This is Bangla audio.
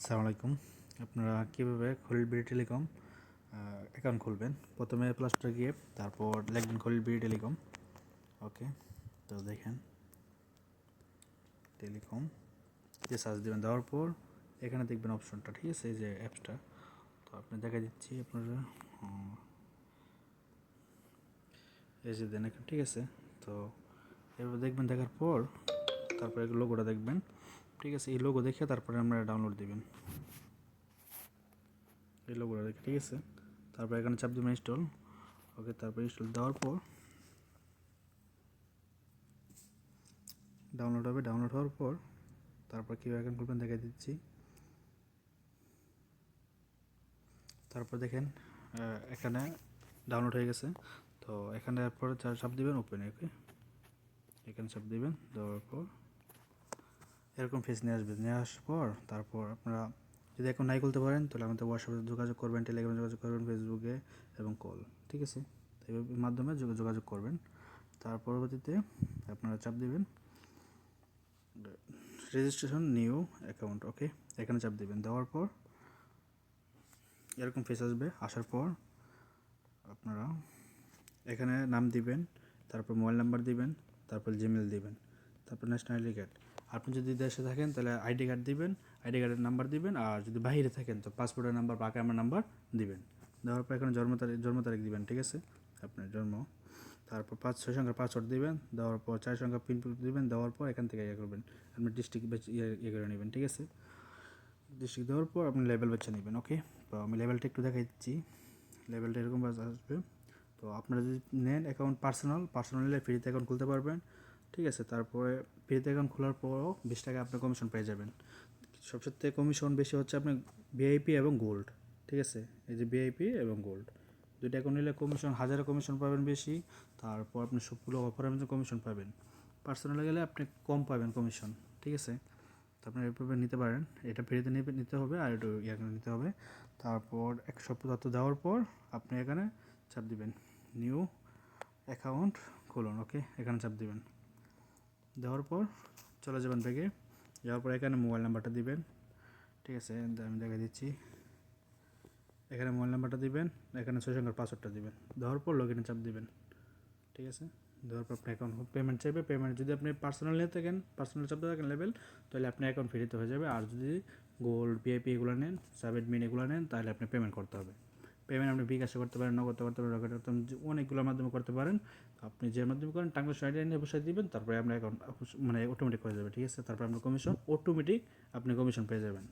আসসালামু আলাইকুম। আপনারা কীভাবে খলিল বিডি টেলিকম অ্যাকাউন্ট খুলবেন? প্রথমে প্লে স্টোরে গিয়ে তারপর লিখবেন খলিল বিডি টেলিকম। ওকে, তো দেখেন টেলিকম দিয়ে সার্চ দেবেন, দেওয়ার পর এখানে দেখবেন অপশনটা, ঠিক আছে, এই যে অ্যাপসটা। তো আপনি দেখা দিচ্ছি আপনারা এই যে দেন এখানে, ঠিক আছে। তো এভাবে দেখবেন, দেখার পর তারপরে লোগোটা দেখবেন, ঠিক আছে। এই লোগো দেখে তারপরে আমরা ডাউনলোড দিবেন, এই লোগোটা দেখে, ঠিক আছে। তারপর এখানে চাপ দেবেন ইনস্টল। ওকে, তারপর ইনস্টল দেওয়ার পর ডাউনলোড হবে। ডাউনলোড হওয়ার পর তারপর কীভাবে অ্যাকাউন্ট খুলবেন দেখা দিচ্ছি। তারপর দেখেন এখানে ডাউনলোড হয়ে গেছে। তো এখানে পরে চাপ দিবেন ওপেনে। ওকে, এখানে চাপ দিবেন, দেওয়ার পর এরকম ফেস নিয়ে আসবে। নিয়ে আসার পর তারপর আপনারা যদি এখন নাই খুলতে পারেন তাহলে আমাদের হোয়াটসঅ্যাপে যোগাযোগ করবেন, টেলিগ্রামে যোগাযোগ করবেন, ফেসবুকে এবং কল, ঠিক আছে। তো এই মাধ্যমে যোগাযোগ করবেন। তার পরবর্তীতে আপনারা চাপ দিবেন রেজিস্ট্রেশন নিউ অ্যাকাউন্ট। ওকে, এখানে চাপ দিবেন, দেওয়ার পর এরকম ফেস আসবে। আসার পর আপনারা এখানে নাম দিবেন, তারপর মোবাইল নাম্বার দিবেন, তারপর জিমেল দিবেন, তারপর ন্যাশনাল আইডি কার্ড। আপনি যদি দেশে থাকেন তাহলে আইডি কার্ড দিবেন, আইডি কার্ডের নাম্বার দিবেন। আর যদি বাইরে থাকেন তো পাসপোর্টের নাম্বার বা ক্যামেরার নাম্বার দিবেন। দেওয়ার পর এখানে জন্ম তারিখ দিবেন, ঠিক আছে, আপনার জন্ম। তারপর 5-6 সংখ্যার পাসওয়ার্ড দিবেন, দেওয়ার পর 4 সংখ্যা পিন দিবেন। দেওয়ার পর এখান থেকে ইয়ে করবেন, আপনি ডিস্ট্রিক্ট ইয়ে করে নেবেন, ঠিক আছে। ডিস্ট্রিক্ট দেওয়ার পর আপনি লেভেল বেছে নেবেন। ওকে, তো আমি লেভেলটা একটু দেখাই দিচ্ছি। লেভেলটা এরকম আসবে। তো আপনারা যদি নেন অ্যাকাউন্ট পার্সোনাল নিলে ফ্রিতে অ্যাকাউন্ট খুলতে পারবেন, ঠিক আছে। তারপরে ফ্রিতে অ্যাকাউন্ট খোলার পরও 20 টাকা আপনি কমিশন পেয়ে যাবেন। সবচেয়ে কমিশন বেশি হচ্ছে আপনার ভিআইপি এবং গোল্ড, ঠিক আছে। এই যে ভিআইপি এবং গোল্ড দুইটা অ্যাকাউন্ট নিলে কমিশন 1000 কমিশন পাবেন বেশি। তারপর আপনি সবগুলো অফারের মধ্যে কমিশন পাবেন। পার্সোনালে গেলে আপনি কম পাবেন কমিশন, ঠিক আছে। তো আপনি এভাবে নিতে পারেন। এটা ফ্রিতে নিতে হবে আর একটু নিতে হবে। তারপর এক সপ্তাহ তথ্য দেওয়ার পর আপনি এখানে চাপ দিবেন নিউ অ্যাকাউন্ট খুলুন। ওকে, এখানে চাপ দিবেন, দেওয়ার পর চলে যাবেন ব্যাগে। যাওয়ার পর এখানে মোবাইল নাম্বারটা দিবেন, ঠিক আছে। আমি দেখা দিচ্ছি, এখানে মোবাইল নাম্বারটা দিবেন, এখানে 6 সংখ্যার পাসওয়ার্ডটা দিবেন। দেওয়ার পর লগইনে চাপ দিবেন, ঠিক আছে। দেওয়ার পর আপনি অ্যাকাউন্ট পেমেন্ট চাইবে। পেমেন্ট যদি আপনি পার্সোনাল নিয়ে থাকেন, পার্সোনাল চাপতে থাকেন লেভেল, তাহলে আপনি অ্যাকাউন্ট ফ্রিতে হয়ে যাবে। আর যদি গোল্ড ভিআইপি এগুলো নেন, সাবমিট এগুলো নেন, তাহলে আপনি পেমেন্ট করতে হবে। পেমেন্ট আপনি বিকাশে করতে পারেন, নগদ করতে পারেন, রকেট করতে পারেন, অনেকগুলোর মাধ্যমে করতে পারেন। আপনি যে মাধ্যমে করেন ট্রানজাকশন আইডি নিয়ে বসে দিবেন, তারপরে আপনার অ্যাকাউন্ট মানে অটোমেটিক হয়ে যাবে, ঠিক আছে। তারপর আপনার কমিশন অটোমেটিক আপনি কমিশন পেয়ে যাবেন।